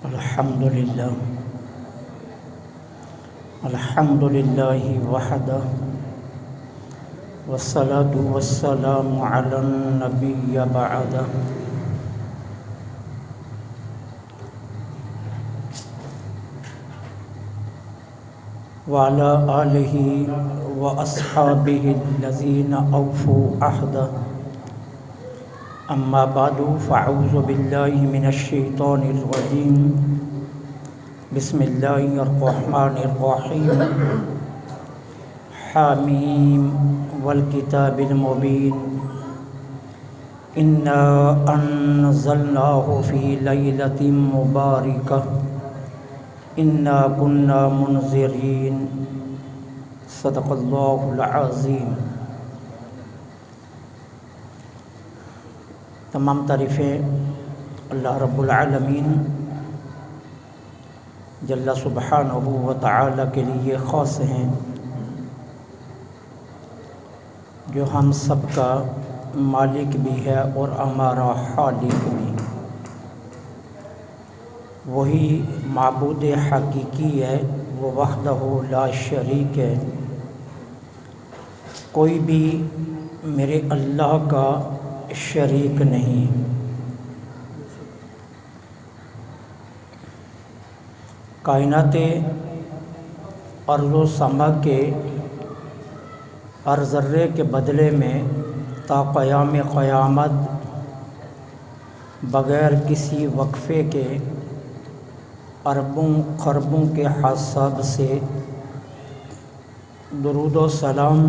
الحمدللہ الحمدللہ وحدہ والصلاة والسلام علی النبی بعدہ وعلی آلہ واصحابہ الذین اوفوا عہدہ اما بعد فاعوذ باللہ من الشیطان الرجیم بسم اللہ الرحمن الرحیم حامیم والکتاب المبین انا انزلناہ فی لیلۃ مبارکہ انا کنا منذرین صدق اللہ العظیم۔ تمام تعریفیں اللہ رب العالمین جل سبحانہ و تعالی کے لیے خاص ہیں، جو ہم سب کا مالک بھی ہے اور ہمارا خالق بھی۔ وہی معبود حقیقی ہے، وہ وحدہ لا شریک ہے، کوئی بھی میرے اللہ کا شریک نہیں۔ کائنات ارض و سما کے ہر ذرے کے بدلے میں تا قیام قیامت بغیر کسی وقفے کے اربوں خربوں کے حساب سے درود و سلام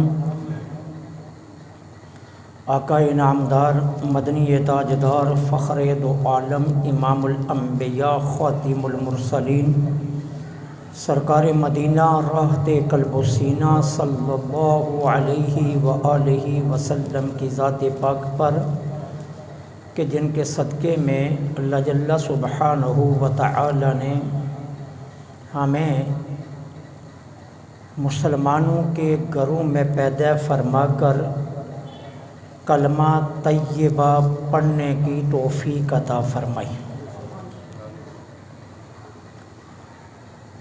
آقا انعامدار مدنی تاجدار فخر دو عالم امام الانبیاء خاتم المرسلین سرکار مدینہ راحت قلب و سینہ صلی اللہ علیہ وآلہ وسلم کی ذات پاک پر کہ جن کے صدقے میں اللہ جل سبحانہ و تعالی نے ہمیں مسلمانوں کے گھروں میں پیدا فرما کر کلمہ طیبہ پڑھنے کی توفیق عطا فرمائی۔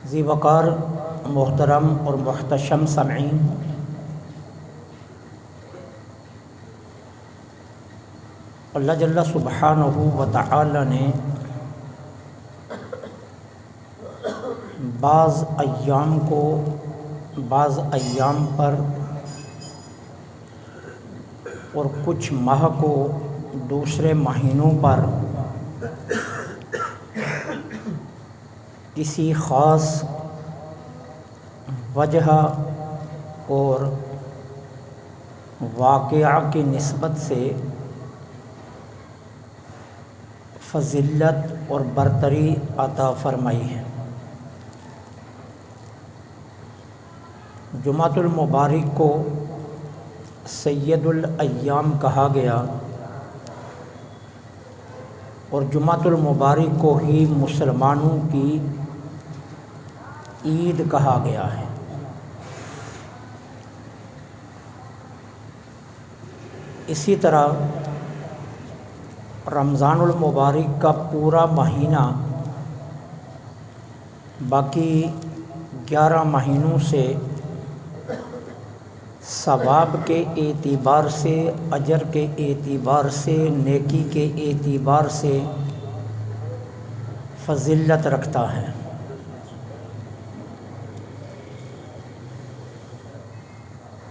ذی وقار محترم اور محتشم سامعین، اللہ جل سبحانہ و تعالی نے بعض ایام کو بعض ایام پر اور کچھ ماہ کو دوسرے مہینوں پر کسی خاص وجہ اور واقعہ کی نسبت سے فضیلت اور برتری عطا فرمائی ہے۔ جمعۃ المبارک کو سید الایام کہا گیا اور جمعۃ المبارک کو ہی مسلمانوں کی عید کہا گیا ہے۔ اسی طرح رمضان المبارک کا پورا مہینہ باقی 11 مہینوں سے ثواب کے اعتبار سے، اجر کے اعتبار سے، نیکی کے اعتبار سے فضیلت رکھتا ہے۔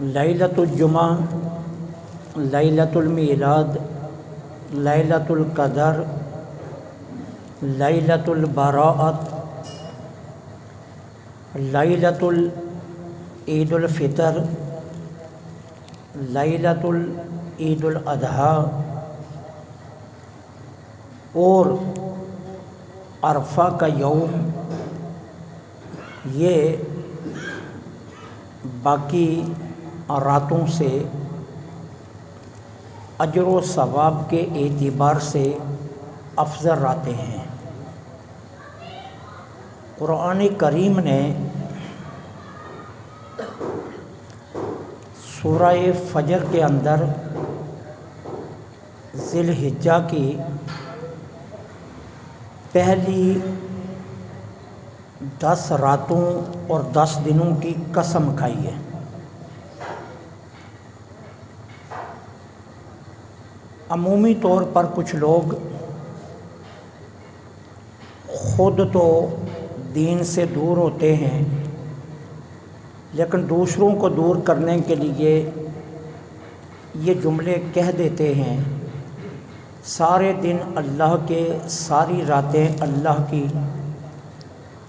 لیلۃ الجمعہ، لیلۃ المیلاد، لیلۃ القدر، لیلۃ البراءت، لیلۃ عید الفطر، لیلۃ عید الاضحیٰ اور عرفہ کا یوم، یہ باقی راتوں سے اجر و ثواب کے اعتبار سے افضل راتیں ہیں۔ قرآن کریم نے سورہ فجر کے اندر ذی الحجہ کی پہلی 10 راتوں اور 10 دنوں کی قسم کھائی ہے۔ عمومی طور پر کچھ لوگ خود تو دین سے دور ہوتے ہیں، لیکن دوسروں کو دور کرنے کے لیے یہ جملے کہہ دیتے ہیں، سارے دن اللہ کے، ساری راتیں اللہ کی،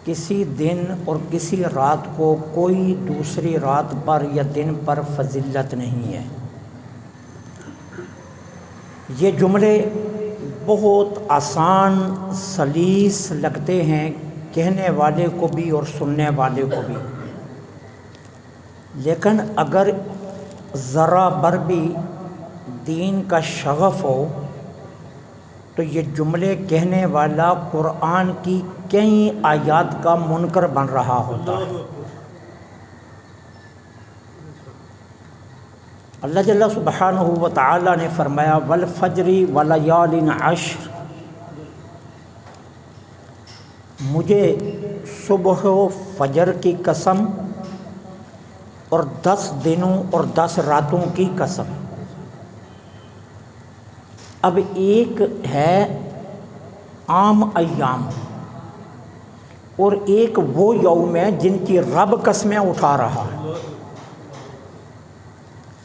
کسی دن اور کسی رات کو کوئی دوسری رات پر یا دن پر فضیلت نہیں ہے۔ یہ جملے بہت آسان سلیس لگتے ہیں کہنے والے کو بھی اور سننے والے کو بھی، لیکن اگر ذرا بر بھی دین کا شغف ہو تو یہ جملے کہنے والا قرآن کی کئی آیات کا منکر بن رہا ہوتا ہے۔ اللہ جل سبحانہ و تعالی نے فرمایا والفجر ولیال عشر، مجھے صبح و فجر کی قسم اور 10 دنوں اور 10 راتوں کی قسم۔ اب ایک ہے عام ایام اور ایک وہ یوم ہے جن کی رب قسمیں اٹھا رہا ہے،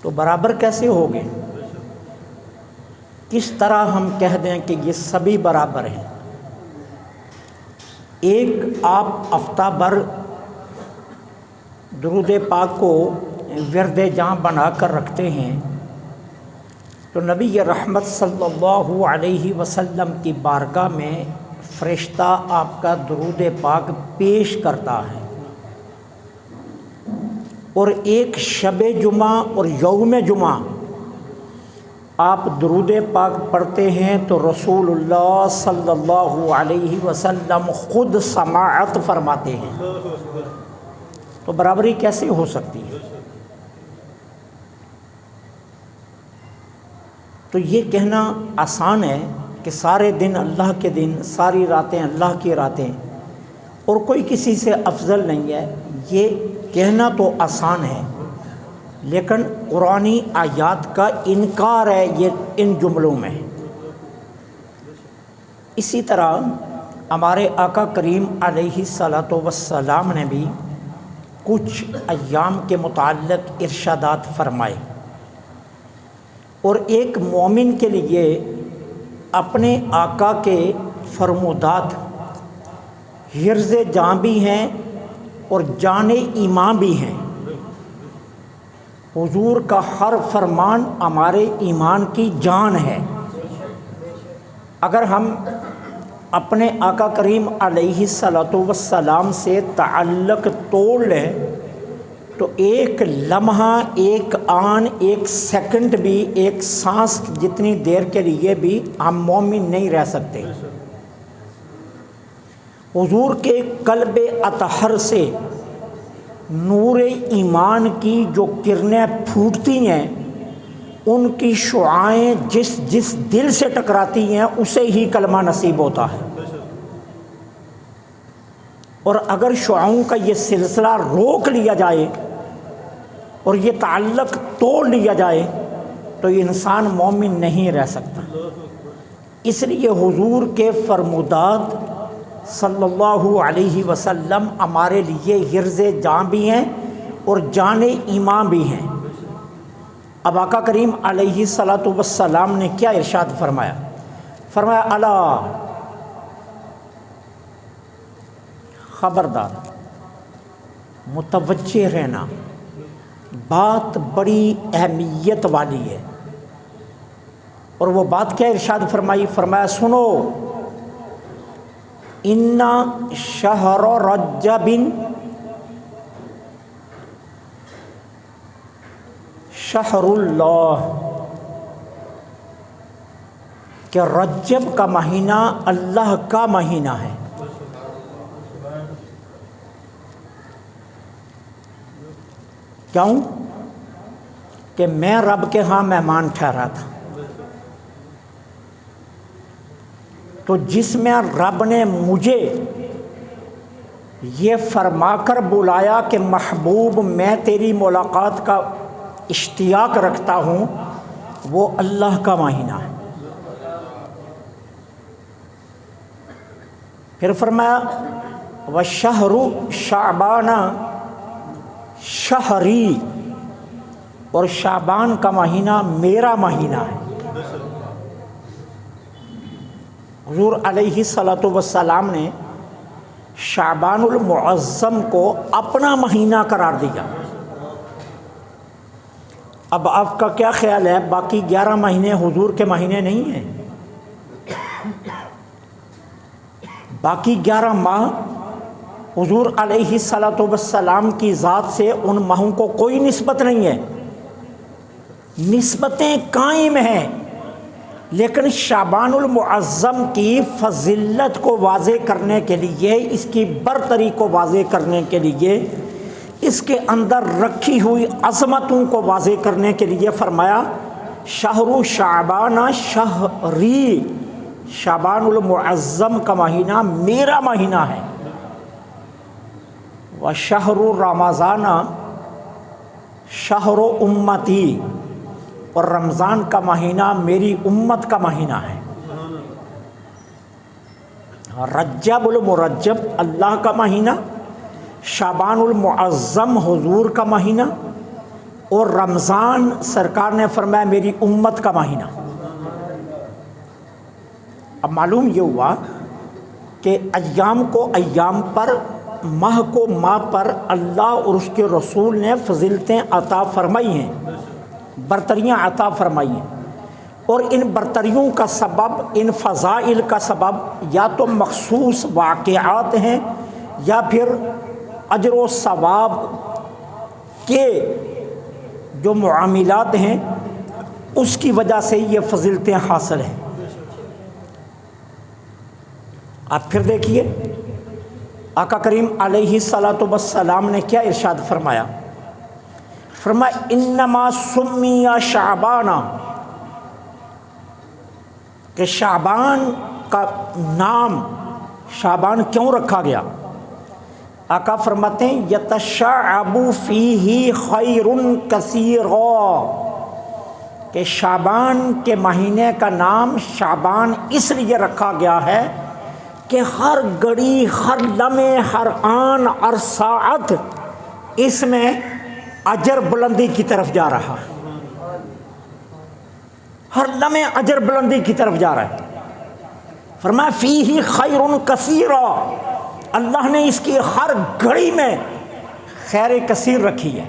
تو برابر کیسے ہوگے؟ کس طرح ہم کہہ دیں کہ یہ سبھی برابر ہیں؟ ایک آپ ہفتہ بھر درود پاک کو ورد جاں بنا کر رکھتے ہیں تو نبی رحمت صلی اللہ علیہ وسلم کی بارگاہ میں فرشتہ آپ کا درود پاک پیش کرتا ہے، اور ایک شب جمعہ اور یوم جمعہ آپ درود پاک پڑھتے ہیں تو رسول اللہ صلی اللہ علیہ وسلم خود سماعت فرماتے ہیں، تو برابری کیسے ہو سکتی ہے؟ تو یہ کہنا آسان ہے کہ سارے دن اللہ کے دن، ساری راتیں اللہ کی راتیں اور کوئی کسی سے افضل نہیں ہے، یہ کہنا تو آسان ہے، لیکن قرآنی آیات کا انکار ہے یہ ان جملوں میں۔ اسی طرح ہمارے آقا کریم علیہ الصلاۃ والسلام نے بھی کچھ ایام کے متعلق ارشادات فرمائے، اور ایک مومن کے لیے اپنے آقا کے فرمودات حرز جاں بھی ہیں اور جان ایمان بھی ہیں۔ حضور کا ہر فرمان ہمارے ایمان کی جان ہے۔ اگر ہم اپنے آقا کریم علیہ الصلاۃ والسلام سے تعلق توڑ لیں تو ایک لمحہ، ایک آن، ایک سیکنڈ بھی، ایک سانس جتنی دیر کے لیے بھی ہم مومن نہیں رہ سکتے۔ حضور کے قلب اطہر سے نور ایمان کی جو کرنیں پھوٹتی ہیں، ان کی شعاعیں جس جس دل سے ٹکراتی ہیں اسے ہی کلمہ نصیب ہوتا ہے، اور اگر شعاعوں کا یہ سلسلہ روک لیا جائے اور یہ تعلق توڑ لیا جائے تو انسان مومن نہیں رہ سکتا۔ اس لیے حضور کے فرمودات صلی اللہ علیہ وسلم ہمارے لیے حرز جاں بھی ہیں اور جان ایمان بھی ہیں۔ اب آقا کریم علیہ الصلاۃ والسلام نے کیا ارشاد فرمایا؟ فرمایا الا، خبردار، متوجہ رہنا، بات بڑی اہمیت والی ہے۔ اور وہ بات کیا ارشاد فرمائی؟ فرمایا سنو، ان شہر رجب شہر اللہ، کہ رجب کا مہینہ اللہ کا مہینہ ہے۔ کیوں؟ کہ میں رب کے ہاں مہمان ٹھہرا تھا، تو جس میں رب نے مجھے یہ فرما کر بلایا کہ محبوب میں تیری ملاقات کا اشتیاق رکھتا ہوں، وہ اللہ کا مہینہ ہے۔ پھر فرمایا وشہر شعبان شہری، اور شعبان کا مہینہ میرا مہینہ ہے۔ حضور علیہ الصلاۃ والسلام نے شعبان المعظم کو اپنا مہینہ قرار دیا۔ اب آپ کا کیا خیال ہے، باقی 11 مہینے حضور کے مہینے نہیں ہیں؟ باقی 11 ماہ حضور علیہ الصلاۃ والسلام کی ذات سے ان ماہوں کو کوئی نسبت نہیں ہے، نسبتیں قائم ہیں، لیکن شعبان المعظم کی فضیلت کو واضح کرنے کے لیے، اس کی برتری کو واضح کرنے کے لیے، اس کے اندر رکھی ہوئی عظمتوں کو واضح کرنے کے لیے فرمایا شہر شعبان شہری، شعبان المعظم کا مہینہ میرا مہینہ ہے۔ وشہر رمضان شہر امتی، اور رمضان کا مہینہ میری امت کا مہینہ ہے۔ رجب المرجب اللہ کا مہینہ، شعبان المعظم حضور کا مہینہ، اور رمضان سرکار نے فرمایا میری امت کا مہینہ۔ اب معلوم یہ ہوا کہ ایام کو ایام پر، ماہ کو ماہ پر اللہ اور اس کے رسول نے فضیلتیں عطا فرمائی ہیں، برتریاں عطا فرمائی ہیں، اور ان برتریوں کا سبب، ان فضائل کا سبب یا تو مخصوص واقعات ہیں یا پھر اجر و ثواب کے جو معاملات ہیں اس کی وجہ سے یہ فضیلتیں حاصل ہیں۔ آپ پھر دیکھیے آقا کریم علیہ الصلاۃ والسلام نے کیا ارشاد فرمایا، فرمایا انما سمی شعبان، کہ شعبان کا نام شعبان کیوں رکھا گیا؟ آقا فرماتے ہیں یتشعب فیہ خیر کثیر، کہ شعبان کے مہینے کا نام شعبان اس لیے رکھا گیا ہے کہ ہر گھڑی، ہر لمحے، ہر آن اور ساعت اس میں اجر بلندی کی طرف جا رہا ہے، ہر لمحے اجر بلندی کی طرف جا رہا ہے۔ فرمایا فیہ خیر کثیر، اللہ نے اس کی ہر گھڑی میں خیر کثیر رکھی ہے،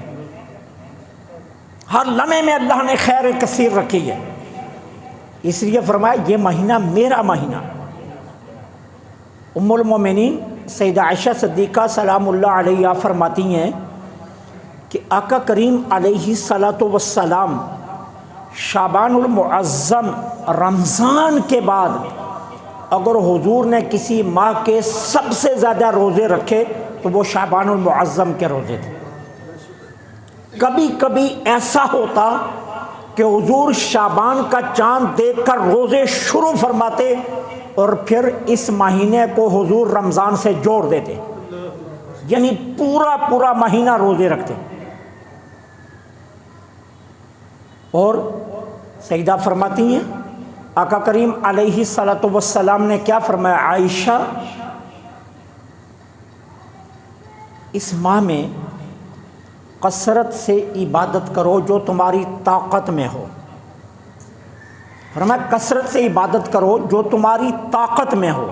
ہر لمحے میں اللہ نے خیر کثیر رکھی ہے، اس لیے فرمایا یہ مہینہ میرا مہینہ۔ ام المومنین سیدہ عائشہ صدیقہ سلام اللہ علیہا فرماتی ہیں کہ آقا کریم علیہ الصلاۃ والسلام شعبان المعظم رمضان کے بعد اگر حضور نے کسی ماہ کے سب سے زیادہ روزے رکھے تو وہ شعبان المعظم کے روزے تھے۔ کبھی کبھی ایسا ہوتا کہ حضور شعبان کا چاند دیکھ کر روزے شروع فرماتے اور پھر اس مہینے کو حضور رمضان سے جوڑ دیتے، یعنی پورا مہینہ روزے رکھتے۔ اور سیدہ فرماتی ہیں آقا کریم علیہ الصلاۃ والسلام نے کیا فرمایا، عائشہ اس ماہ میں کثرت سے عبادت کرو جو تمہاری طاقت میں ہو، فرمایا کثرت سے عبادت کرو جو تمہاری طاقت میں ہو۔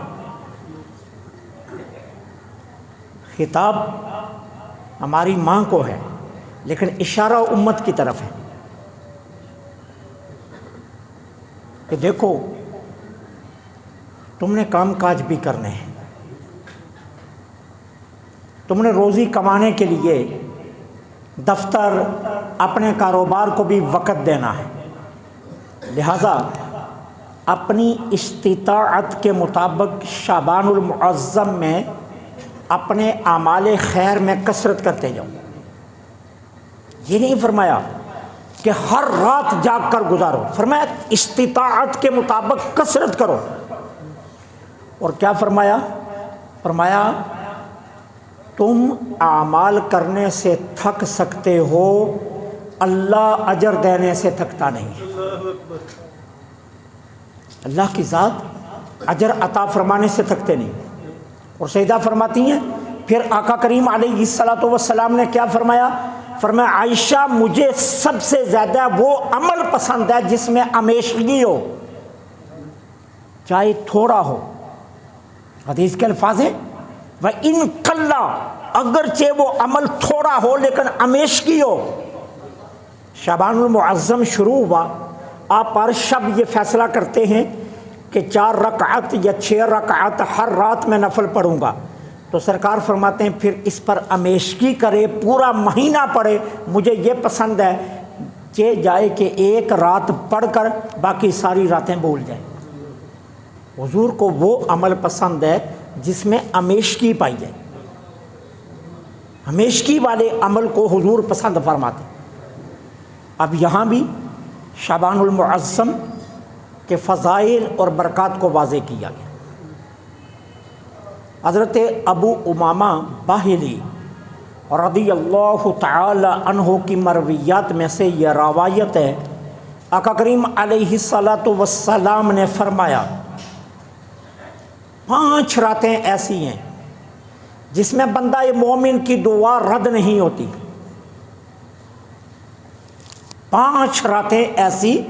خطاب ہماری ماں کو ہے لیکن اشارہ امت کی طرف ہے کہ دیکھو تم نے کام کاج بھی کرنے ہیں، تم نے روزی کمانے کے لیے دفتر، اپنے کاروبار کو بھی وقت دینا ہے، لہذا اپنی استطاعت کے مطابق شعبان المعظم میں اپنے اعمال خیر میں کثرت کرتے جاؤ۔ یہ نہیں فرمایا کہ ہر رات جاگ کر گزارو، فرمایا استطاعت کے مطابق کثرت کرو۔ اور کیا فرمایا؟ فرمایا تم اعمال کرنے سے تھک سکتے ہو، اللہ اجر دینے سے تھکتا نہیں۔ اللہ کی ذات اجر عطا فرمانے سے تھکتے نہیں۔ اور سیدہ فرماتی ہیں پھر آقا کریم علیہ الصلوۃ والسلام نے کیا فرمایا؟ فرمایا عائشہ مجھے سب سے زیادہ وہ عمل پسند ہے جس میں ہمیشگی ہو، چاہے تھوڑا ہو۔ حدیث کے الفاظ ہیں وَإِن قَلَّ، اگرچہ وہ عمل تھوڑا ہو لیکن ہمیشگی ہو۔ شعبان المعظم شروع ہوا، آپ ہر شب یہ فیصلہ کرتے ہیں کہ 4 رکعت یا 6 رکعت ہر رات میں نفل پڑھوں گا، تو سرکار فرماتے ہیں پھر اس پر ہمیشگی کرے، پورا مہینہ پڑھے۔ مجھے یہ پسند ہے کہ جائے کہ ایک رات پڑھ کر باقی ساری راتیں بھول جائے۔ حضور کو وہ عمل پسند ہے جس میں ہمیشگی پائی جائے، ہمیشگی والے عمل کو حضور پسند فرماتے۔ اب یہاں بھی شعبان المعظم کے فضائل اور برکات کو واضح کیا گیا۔ حضرت ابو امامہ باہلی رضی اللہ تعالی عنہ کی مرویات میں سے یہ روایت ہے، آقا کریم علیہ الصلاۃ والسلام نے فرمایا 5 راتیں ایسی ہیں جس میں بندہ مومن کی دعا رد نہیں ہوتی۔ 5 راتیں ایسی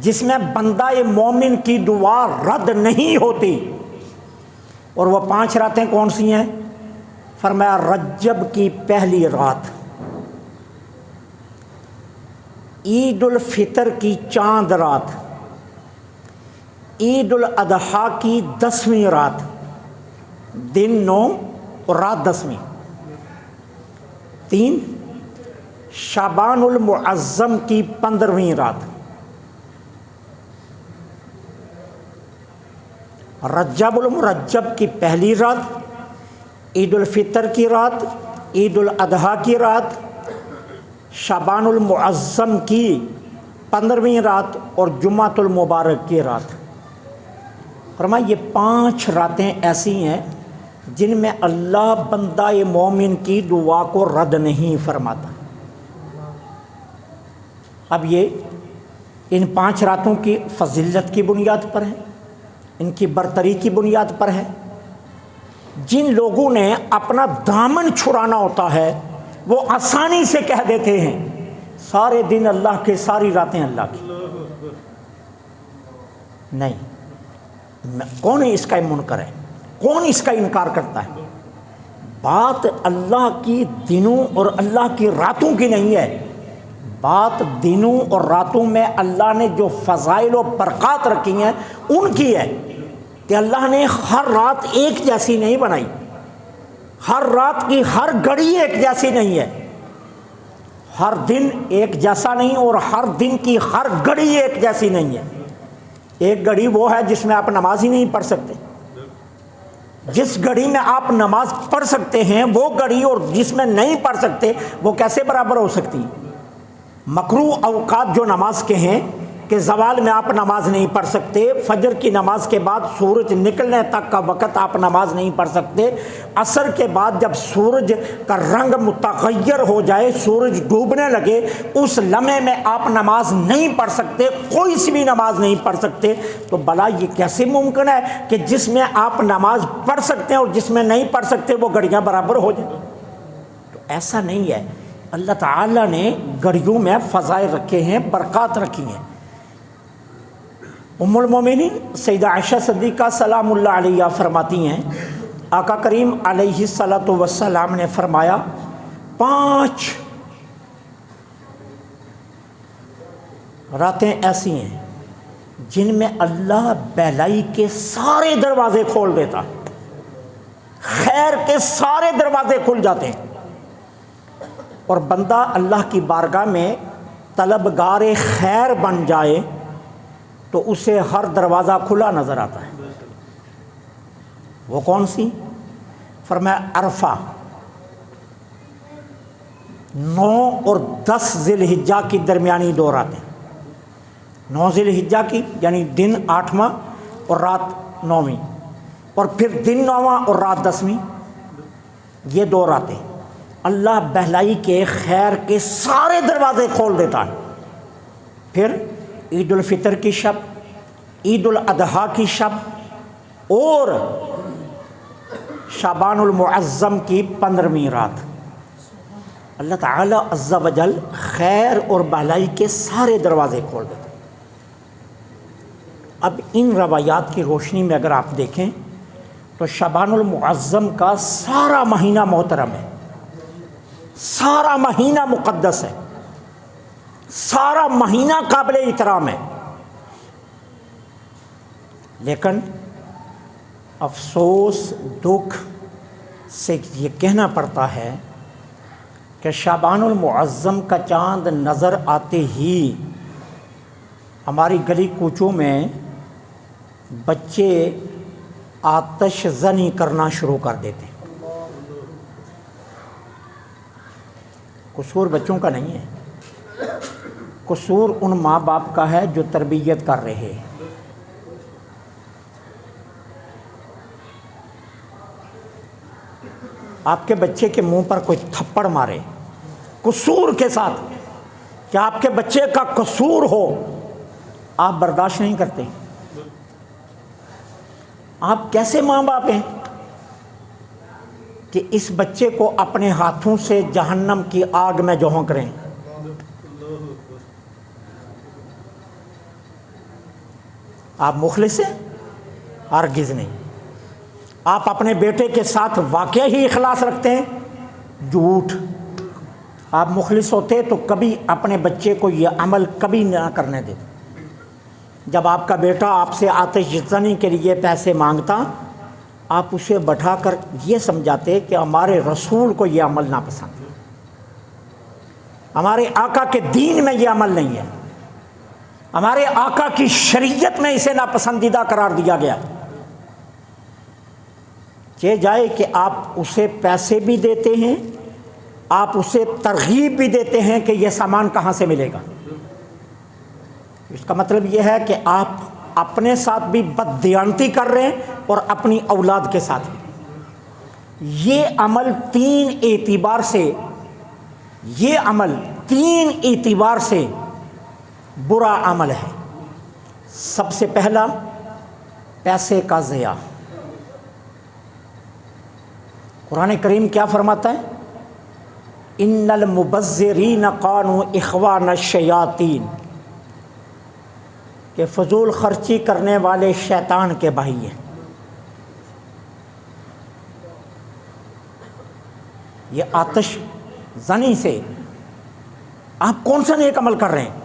جس میں بندہ مومن کی دعا رد نہیں ہوتی۔ اور وہ 5 راتیں کون سی ہیں؟ فرمایا رجب کی پہلی رات، عید الفطر کی چاند رات، عید الاضحیٰ کی 10ویں رات، دن 9 اور رات 10ویں۔ 3 شعبان المعظم کی 15ویں رات، رجب المرجب کی پہلی رات، عید الفطر کی رات، عید الاضحیٰ کی رات، شعبان المعظم کی 15ویں رات اور جمعۃ المبارک کی رات۔ فرمایا یہ 5 راتیں ایسی ہیں جن میں اللہ بندہ مومن کی دعا کو رد نہیں فرماتا۔ اب یہ ان 5 راتوں کی فضیلت کی بنیاد پر ہے، ان کی برتری کی بنیاد پر ہے۔ جن لوگوں نے اپنا دامن چھڑانا ہوتا ہے وہ آسانی سے کہہ دیتے ہیں سارے دن اللہ کے، ساری راتیں اللہ کی۔ نہیں، کون اس کا منکر ہے؟ کون اس کا انکار کرتا ہے؟ بات اللہ کی دنوں اور اللہ کی راتوں کی نہیں ہے، بات دنوں اور راتوں میں اللہ نے جو فضائل و برکات رکھی ہیں ان کی ہے کہ اللہ نے ہر رات ایک جیسی نہیں بنائی، ہر رات کی ہر گھڑی ایک جیسی نہیں ہے، ہر دن ایک جیسا نہیں اور ہر دن کی ہر گھڑی ایک جیسی نہیں ہے۔ ایک گھڑی وہ ہے جس میں آپ نماز ہی نہیں پڑھ سکتے، جس گھڑی میں آپ نماز پڑھ سکتے ہیں وہ گھڑی اور جس میں نہیں پڑھ سکتے وہ کیسے برابر ہو سکتی؟ مکروہ اوقات جو نماز کے ہیں کہ زوال میں آپ نماز نہیں پڑھ سکتے، فجر کی نماز کے بعد سورج نکلنے تک کا وقت آپ نماز نہیں پڑھ سکتے، عصر کے بعد جب سورج کا رنگ متغیر ہو جائے، سورج ڈوبنے لگے، اس لمحے میں آپ نماز نہیں پڑھ سکتے، کوئی سی بھی نماز نہیں پڑھ سکتے۔ تو بھلا یہ کیسے ممکن ہے کہ جس میں آپ نماز پڑھ سکتے ہیں اور جس میں نہیں پڑھ سکتے وہ گھڑیاں برابر ہو جائیں؟ تو ایسا نہیں ہے، اللہ تعالیٰ نے گھڑیوں میں فضائل رکھے ہیں، برکات رکھی ہیں۔ ام المومنین سیدہ عائشہ صدیقہ سلام اللہ علیہ فرماتی ہیں آقا کریم علیہ الصلوۃ والسلام نے فرمایا 5 راتیں ایسی ہیں جن میں اللہ بہلائی کے سارے دروازے کھول دیتا، خیر کے سارے دروازے کھل جاتے ہیں اور بندہ اللہ کی بارگاہ میں طلبگار خیر بن جائے تو اسے ہر دروازہ کھلا نظر آتا ہے۔ وہ کون سی؟ فرمایا عرفہ، 9 اور 10 ذی الحجہ کی درمیانی 2 راتیں، 9 ذی الحجہ کی یعنی دن 8واں اور رات 9ویں، اور پھر دن 9واں اور رات 10ویں۔ یہ 2 راتیں اللہ بہلائی کے خیر کے سارے دروازے کھول دیتا ہے۔ پھر عید الفطر کی شب، عید الاضحیٰ کی شب اور شعبان المعظم کی 15ویں رات، اللہ تعالیٰ عز و جل خیر اور بھلائی کے سارے دروازے کھول دیتے۔ اب ان روایات کی روشنی میں اگر آپ دیکھیں تو شعبان المعظم کا سارا مہینہ محترم ہے، سارا مہینہ مقدس ہے، سارا مہینہ قابل احترام ہے، لیکن افسوس دکھ سے یہ کہنا پڑتا ہے کہ شعبان المعظم کا چاند نظر آتے ہی ہماری گلی کوچوں میں بچے آتش زنی کرنا شروع کر دیتے ہیں۔ قصور بچوں کا نہیں ہے، قصور ان ماں باپ کا ہے جو تربیت کر رہے ہیں۔ آپ کے بچے کے منہ پر کوئی تھپڑ مارے قصور کے ساتھ کہ آپ کے بچے کا قصور ہو، آپ برداشت نہیں کرتے۔ آپ کیسے ماں باپ ہیں کہ اس بچے کو اپنے ہاتھوں سے جہنم کی آگ میں جھونک رہے ہیں؟ آپ مخلص ہیں؟ ہرگز نہیں۔ آپ اپنے بیٹے کے ساتھ واقعہ ہی اخلاص رکھتے ہیں؟ جھوٹ۔ آپ مخلص ہوتے تو کبھی اپنے بچے کو یہ عمل کبھی نہ کرنے دیتے۔ جب آپ کا بیٹا آپ سے آتش زنی کے لیے پیسے مانگتا، آپ اسے بٹھا کر یہ سمجھاتے کہ ہمارے رسول کو یہ عمل ناپسند ہے، ہمارے آقا کے دین میں یہ عمل نہیں ہے، ہمارے آقا کی شریعت میں اسے ناپسندیدہ قرار دیا گیا۔ یہ جائے کہ آپ اسے پیسے بھی دیتے ہیں، آپ اسے ترغیب بھی دیتے ہیں کہ یہ سامان کہاں سے ملے گا۔ اس کا مطلب یہ ہے کہ آپ اپنے ساتھ بھی بددیانتی کر رہے ہیں اور اپنی اولاد کے ساتھ بھی۔ یہ عمل 3 اعتبار سے برا عمل ہے۔ سب سے پہلا، پیسے کا ضیاع۔ قرآن کریم کیا فرماتا ہے؟ ان المبذرین کانوا اخوان الشیاطین، کہ فضول خرچی کرنے والے شیطان کے بھائی ہیں۔ یہ آتش زنی سے آپ کون سا نیک عمل کر رہے ہیں؟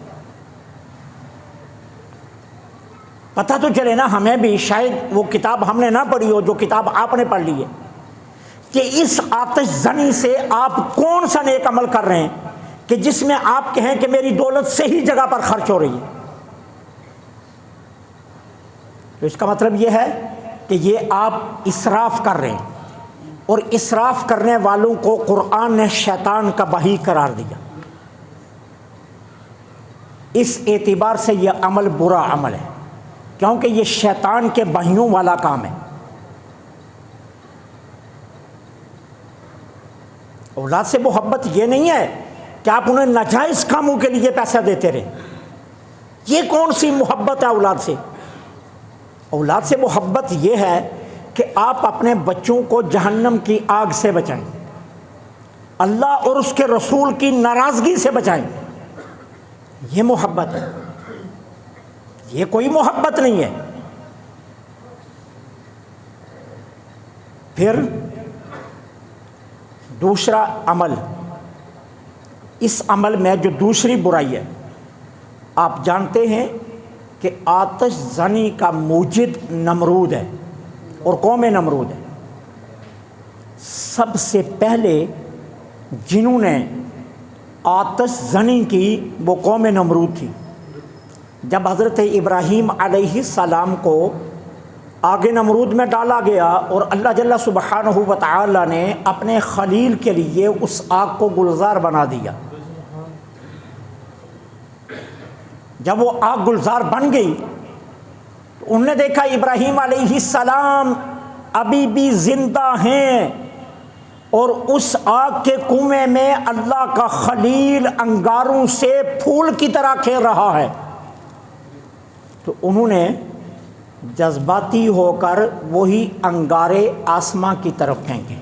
پتہ تو چلے نا ہمیں بھی، شاید وہ کتاب ہم نے نہ پڑھی ہو جو کتاب آپ نے پڑھ لی ہے، کہ اس آتش زنی سے آپ کون سا نیک عمل کر رہے ہیں کہ جس میں آپ کہیں کہ میری دولت صحیح جگہ پر خرچ ہو رہی ہے۔ تو اس کا مطلب یہ ہے کہ یہ آپ اسراف کر رہے ہیں، اور اسراف کرنے والوں کو قرآن نے شیطان کا بھائی قرار دیا۔ اس اعتبار سے یہ عمل برا عمل ہے، کیونکہ یہ شیطان کے بھائیوں والا کام ہے۔ اولاد سے محبت یہ نہیں ہے کہ آپ انہیں ناجائز کاموں کے لیے پیسہ دیتے رہیں۔ یہ کون سی محبت ہے اولاد سے؟ اولاد سے محبت یہ ہے کہ آپ اپنے بچوں کو جہنم کی آگ سے بچائیں، اللہ اور اس کے رسول کی ناراضگی سے بچائیں۔ یہ محبت ہے، یہ کوئی محبت نہیں ہے۔ پھر دوسرا عمل، اس عمل میں جو دوسری برائی ہے، آپ جانتے ہیں کہ آتش زنی کا موجد نمرود ہے، اور قوم نمرود ہے۔ سب سے پہلے جنہوں نے آتش زنی کی وہ قوم نمرود تھی۔ جب حضرت ابراہیم علیہ السلام کو آگ نمرود میں ڈالا گیا اور اللہ جل سبحانہ و تعالی نے اپنے خلیل کے لیے اس آگ کو گلزار بنا دیا، جب وہ آگ گلزار بن گئی تو انہوں نے دیکھا ابراہیم علیہ السلام ابھی بھی زندہ ہیں، اور اس آگ کے کنویں میں اللہ کا خلیل انگاروں سے پھول کی طرح کھیل رہا ہے، تو انہوں نے جذباتی ہو کر وہی انگارے آسماں کی طرف پھینکے۔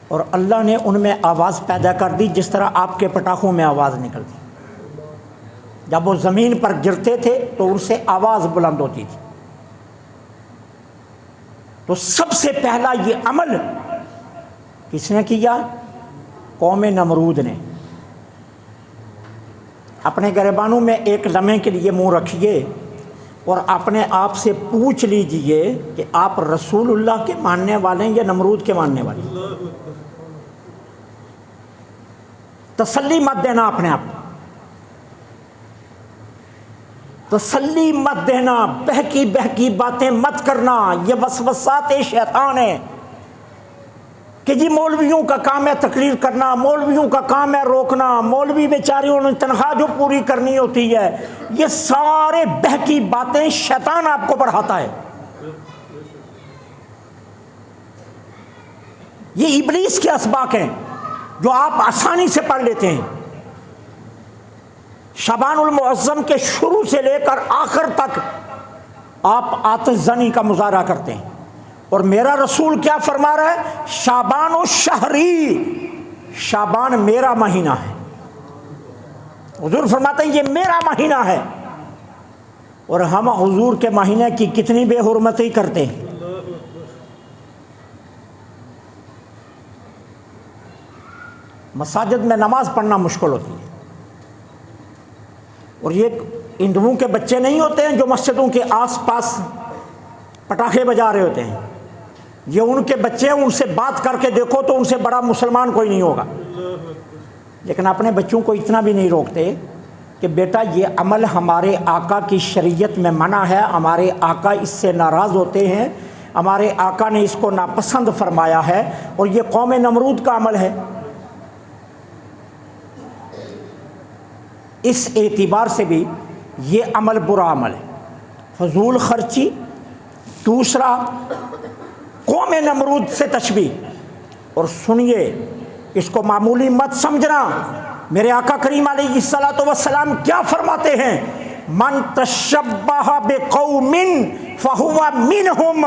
اور اللہ نے ان میں آواز پیدا کر دی جس طرح آپ کے پٹاخوں میں آواز نکلتی، جب وہ زمین پر گرتے تھے تو ان سے آواز بلند ہوتی تھی۔ تو سب سے پہلا یہ عمل کس نے کیا؟ قوم نمرود نے۔ اپنے گریبانوں میں ایک لمحے کے لیے منہ رکھیے اور اپنے آپ سے پوچھ لیجئے کہ آپ رسول اللہ کے ماننے والے ہیں یا نمرود کے ماننے والے ہیں؟ تسلی مت دینا اپنے آپ، تسلی مت دینا، بہکی بہکی باتیں مت کرنا، یہ وسوسات شیطان ہے کہ جی مولویوں کا کام ہے تقریر کرنا، مولویوں کا کام ہے روکنا، مولوی بیچاروں نے تنخواہ جو پوری کرنی ہوتی ہے، یہ سارے بہکی باتیں شیطان آپ کو پڑھاتا ہے، یہ ابلیس کے اسباق ہیں جو آپ آسانی سے پڑھ لیتے ہیں۔ شعبان المعظم کے شروع سے لے کر آخر تک آپ آتش زنی کا مظاہرہ کرتے ہیں، اور میرا رسول کیا فرما رہا ہے؟ شعبان و شہری، شعبان میرا مہینہ ہے۔ حضور فرماتے ہیں یہ میرا مہینہ ہے، اور ہم حضور کے مہینے کی کتنی بے حرمتی کرتے ہیں۔ مساجد میں نماز پڑھنا مشکل ہوتی ہے، اور یہ ہندوؤں کے بچے نہیں ہوتے ہیں جو مسجدوں کے آس پاس پٹاخے بجا رہے ہوتے ہیں، یہ ان کے بچے ہیں، ان سے بات کر کے دیکھو تو ان سے بڑا مسلمان کوئی نہیں ہوگا، لیکن اپنے بچوں کو اتنا بھی نہیں روکتے کہ بیٹا یہ عمل ہمارے آقا کی شریعت میں منع ہے، ہمارے آقا اس سے ناراض ہوتے ہیں، ہمارے آقا نے اس کو ناپسند فرمایا ہے، اور یہ قوم نمرود کا عمل ہے۔ اس اعتبار سے بھی یہ عمل برا عمل ہے، فضول خرچی۔ دوسرا، قوم نمرود سے تشبیہ، اور سنیے اس کو معمولی مت سمجھنا، میرے آقا کریم علیہ الصلوۃ والسلام کیا فرماتے ہیں؟ من تشبہ بقوم فہو منہم،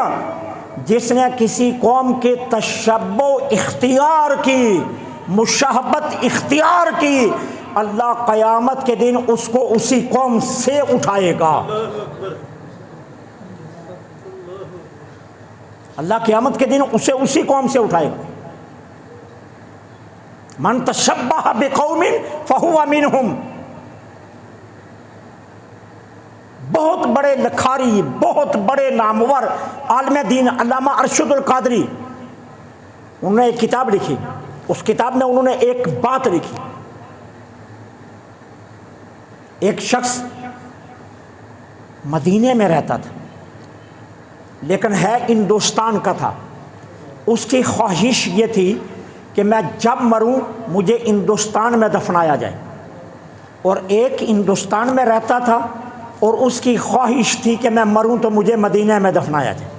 جس نے کسی قوم کے تشبہ اختیار کی، مشابہت اختیار کی، اللہ قیامت کے دن اس کو اسی قوم سے اٹھائے گا۔ اللہ قیامت کے دن اسے اسی قوم سے اٹھائے گا۔ من تشبہ بقوم فہو منہم۔ بہت بڑے لکھاری، بہت بڑے نامور عالم دین علامہ ارشد القادری، انہوں نے ایک کتاب لکھی، اس کتاب میں انہوں نے ایک بات لکھی۔ ایک شخص مدینے میں رہتا تھا لیکن ہے ہندوستان کا تھا، اس کی خواہش یہ تھی کہ میں جب مروں مجھے ہندوستان میں دفنایا جائے، اور ایک ہندوستان میں رہتا تھا اور اس کی خواہش تھی کہ میں مروں تو مجھے مدینہ میں دفنایا جائے،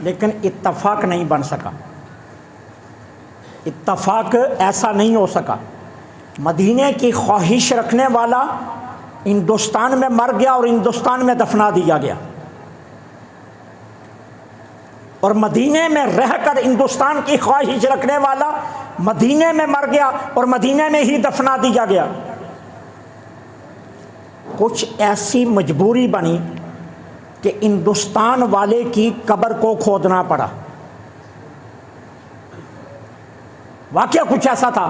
لیکن اتفاق نہیں بن سکا، اتفاق ایسا نہیں ہو سکا۔ مدینے کی خواہش رکھنے والا ہندوستان میں مر گیا اور ہندوستان میں دفنا دیا گیا، اور مدینے میں رہ کر ہندوستان کی خواہش رکھنے والا مدینے میں مر گیا اور مدینے میں ہی دفنا دیا گیا۔ کچھ ایسی مجبوری بنی کہ ہندوستان والے کی قبر کو کھودنا پڑا۔ واقعہ کچھ ایسا تھا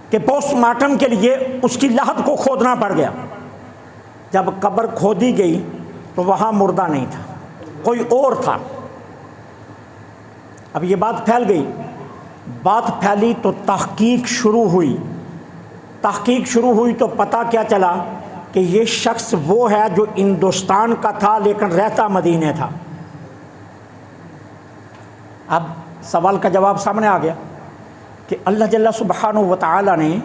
کہ پوسٹ مارٹم کے لیے اس کی لحد کو کھودنا پڑ گیا۔ جب قبر کھودی گئی تو وہاں مردہ نہیں تھا، کوئی اور تھا۔ اب یہ بات پھیل گئی، بات پھیلی تو تحقیق شروع ہوئی، تحقیق شروع ہوئی تو پتہ کیا چلا کہ یہ شخص وہ ہے جو ہندوستان کا تھا لیکن رہتا مدینے تھا۔ اب سوال کا جواب سامنے آ گیا کہ اللہ جل سبحانہ و تعالی نے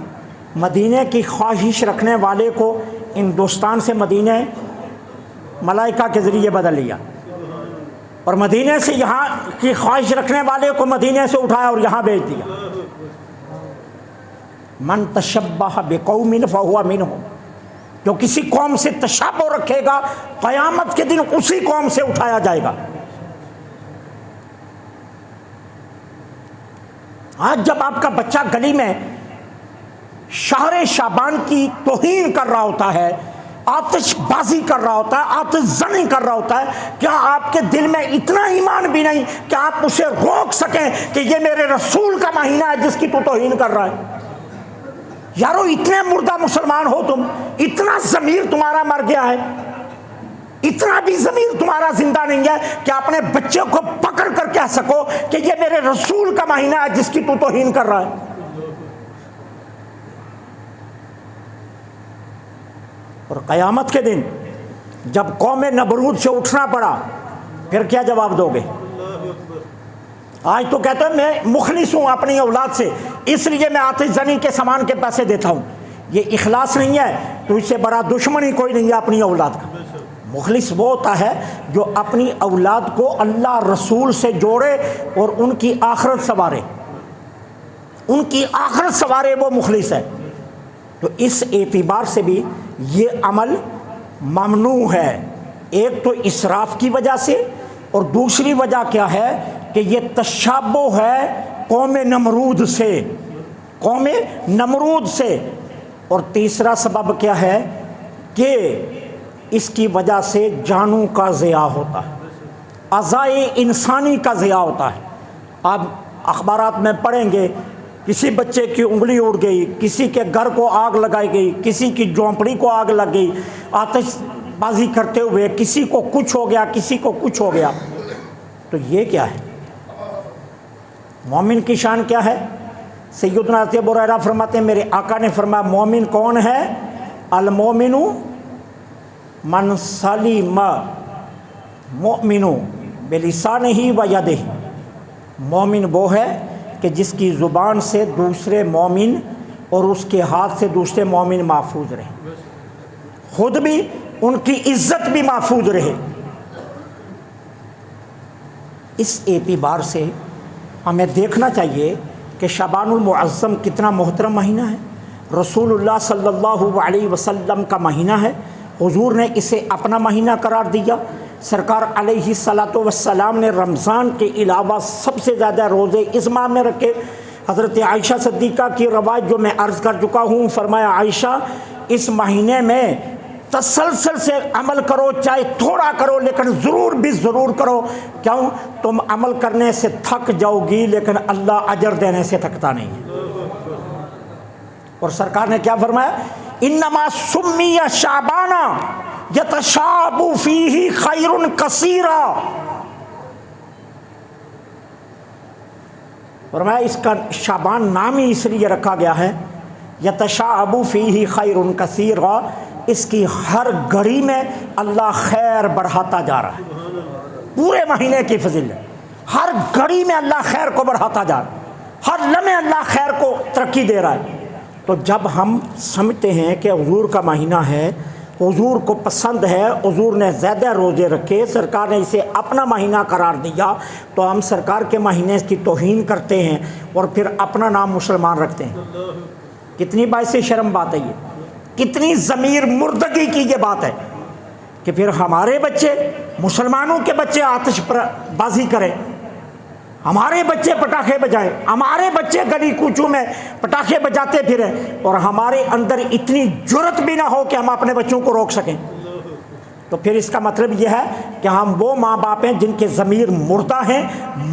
مدینے کی خواہش رکھنے والے کو ہندوستان سے مدینے ملائکہ کے ذریعے بدل لیا، اور مدینے سے یہاں کی خواہش رکھنے والے کو مدینے سے اٹھایا اور یہاں بھیج دیا۔ من تشبہ بقوم فہو منہم، جو کسی قوم سے تشابہ رکھے گا قیامت کے دن اسی قوم سے اٹھایا جائے گا۔ آج جب آپ کا بچہ گلی میں شہر شعبان کی توہین کر رہا ہوتا ہے، آتش بازی کر رہا ہوتا ہے، آتش زنی کر رہا ہوتا ہے، کیا آپ کے دل میں اتنا ایمان بھی نہیں کہ آپ اسے روک سکیں کہ یہ میرے رسول کا مہینہ ہے جس کی تو توہین کر رہا ہے؟ یارو اتنے مردہ مسلمان ہو تم، اتنا ضمیر تمہارا مر گیا ہے، اتنا بھی ضمیر تمہارا زندہ نہیں ہے کہ اپنے بچے کو پکڑ کر کہہ سکو کہ یہ میرے رسول کا مہینہ ہے جس کی تو توہین کر رہا ہے۔ اور قیامت کے دن جب قوم نمرود سے اٹھنا پڑا پھر کیا جواب دو گے؟ آج تو کہتے ہیں میں مخلص ہوں اپنی اولاد سے، اس لیے میں آتش زنی کے سامان کے پیسے دیتا ہوں۔ یہ اخلاص نہیں ہے تو اس سے بڑا دشمن ہی کوئی نہیں ہے اپنی اولاد کا۔ مخلص وہ ہوتا ہے جو اپنی اولاد کو اللہ رسول سے جوڑے اور ان کی آخرت سنوارے، ان کی آخرت سنوارے، وہ مخلص ہے۔ تو اس اعتبار سے بھی یہ عمل ممنوع ہے، ایک تو اسراف کی وجہ سے، اور دوسری وجہ کیا ہے کہ یہ تشابہ ہے قوم نمرود سے، قوم نمرود سے، اور تیسرا سبب کیا ہے کہ اس کی وجہ سے جانوں کا ضیاع ہوتا ہے، اعضائے انسانی کا ضیاع ہوتا ہے۔ آپ اخبارات میں پڑھیں گے کسی بچے کی انگلی اڑ گئی، کسی کے گھر کو آگ لگائی گئی، کسی کی جھونپڑی کو آگ لگ گئی آتش بازی کرتے ہوئے، کسی کو کچھ ہو گیا، کسی کو کچھ ہو گیا۔ تو یہ کیا ہے؟ مومن کی شان کیا ہے؟ سیدنا ابو ہریرہ فرماتے ہیں میرے آقا نے فرمایا مومن کون ہے؟ المومن من سلم مؤمن بلسانہ و یدہ، مومن وہ ہے کہ جس کی زبان سے دوسرے مومن اور اس کے ہاتھ سے دوسرے مومن محفوظ رہے، خود بھی ان کی عزت بھی محفوظ رہے۔ اس اعتبار سے ہمیں دیکھنا چاہیے کہ شعبان المعظم کتنا محترم مہینہ ہے، رسول اللہ صلی اللہ علیہ وسلم کا مہینہ ہے، حضور نے اسے اپنا مہینہ قرار دیا۔ سرکار علیہ الصلاۃ والسلام نے رمضان کے علاوہ سب سے زیادہ روزے اس ماہ میں رکھے۔ حضرت عائشہ صدیقہ کی روایت جو میں عرض کر چکا ہوں، فرمایا عائشہ اس مہینے میں تسلسل سے عمل کرو، چاہے تھوڑا کرو لیکن ضرور بھی ضرور کرو، کیوں؟ تم عمل کرنے سے تھک جاؤ گی لیکن اللہ اجر دینے سے تھکتا نہیں ہے۔ اور سرکار نے کیا فرمایا؟ انما سمی شعبان یتشاب فیہ خیر کثیرا، فرمایا اس کا شعبان نام ہی اس لیے رکھا گیا ہے یتشاب فیہ خیر کثیرا، اس کی ہر گھڑی میں اللہ خیر بڑھاتا جا رہا ہے، پورے مہینے کی فضیلت، ہر گھڑی میں اللہ خیر کو بڑھاتا جا رہا ہے، ہر لمحے اللہ خیر کو ترقی دے رہا ہے۔ تو جب ہم سمجھتے ہیں کہ حضور کا مہینہ ہے، حضور کو پسند ہے، حضور نے زیادہ روزے رکھے، سرکار نے اسے اپنا مہینہ قرار دیا، تو ہم سرکار کے مہینے کی توہین کرتے ہیں اور پھر اپنا نام مسلمان رکھتے ہیں۔ کتنی باعث شرم بات ہے یہ، کتنی ضمیر مردگی کی یہ بات ہے کہ پھر ہمارے بچے، مسلمانوں کے بچے آتش بازی کریں، ہمارے بچے پٹاخے بجائیں، ہمارے بچے گلی کوچوں میں پٹاخے بجاتے پھریں، اور ہمارے اندر اتنی جرت بھی نہ ہو کہ ہم اپنے بچوں کو روک سکیں۔ تو پھر اس کا مطلب یہ ہے کہ ہم وہ ماں باپ ہیں جن کے ضمیر مردہ ہیں،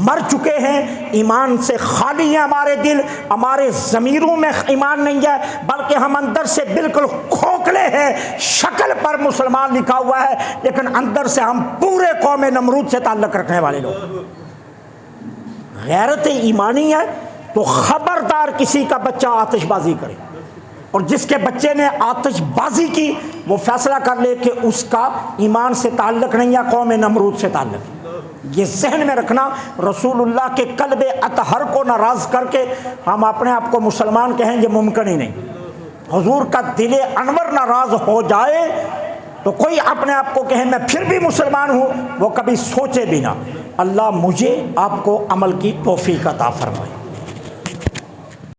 مر چکے ہیں، ایمان سے خالی ہیں ہمارے دل، ہمارے ضمیروں میں ایمان نہیں ہے، بلکہ ہم اندر سے بالکل کھوکھلے ہیں، شکل پر مسلمان لکھا ہوا ہے لیکن اندر سے ہم پورے قوم نمرود سے تعلق رکھنے والے لوگ۔ غیرت ایمانی ہے تو خبردار کسی کا بچہ آتش بازی کرے، اور جس کے بچے نے آتش بازی کی وہ فیصلہ کر لے کہ اس کا ایمان سے تعلق نہیں ہے، قوم نمرود سے تعلق ہے۔ یہ ذہن میں رکھنا، رسول اللہ کے قلب اطہر کو ناراض کر کے ہم اپنے آپ کو مسلمان کہیں، یہ ممکن ہی نہیں۔ حضور کا دل انور ناراض ہو جائے تو کوئی اپنے آپ کو کہے میں پھر بھی مسلمان ہوں، وہ کبھی سوچے بھی نہ۔ اللہ مجھے آپ کو عمل کی توفیق عطا فرمائے۔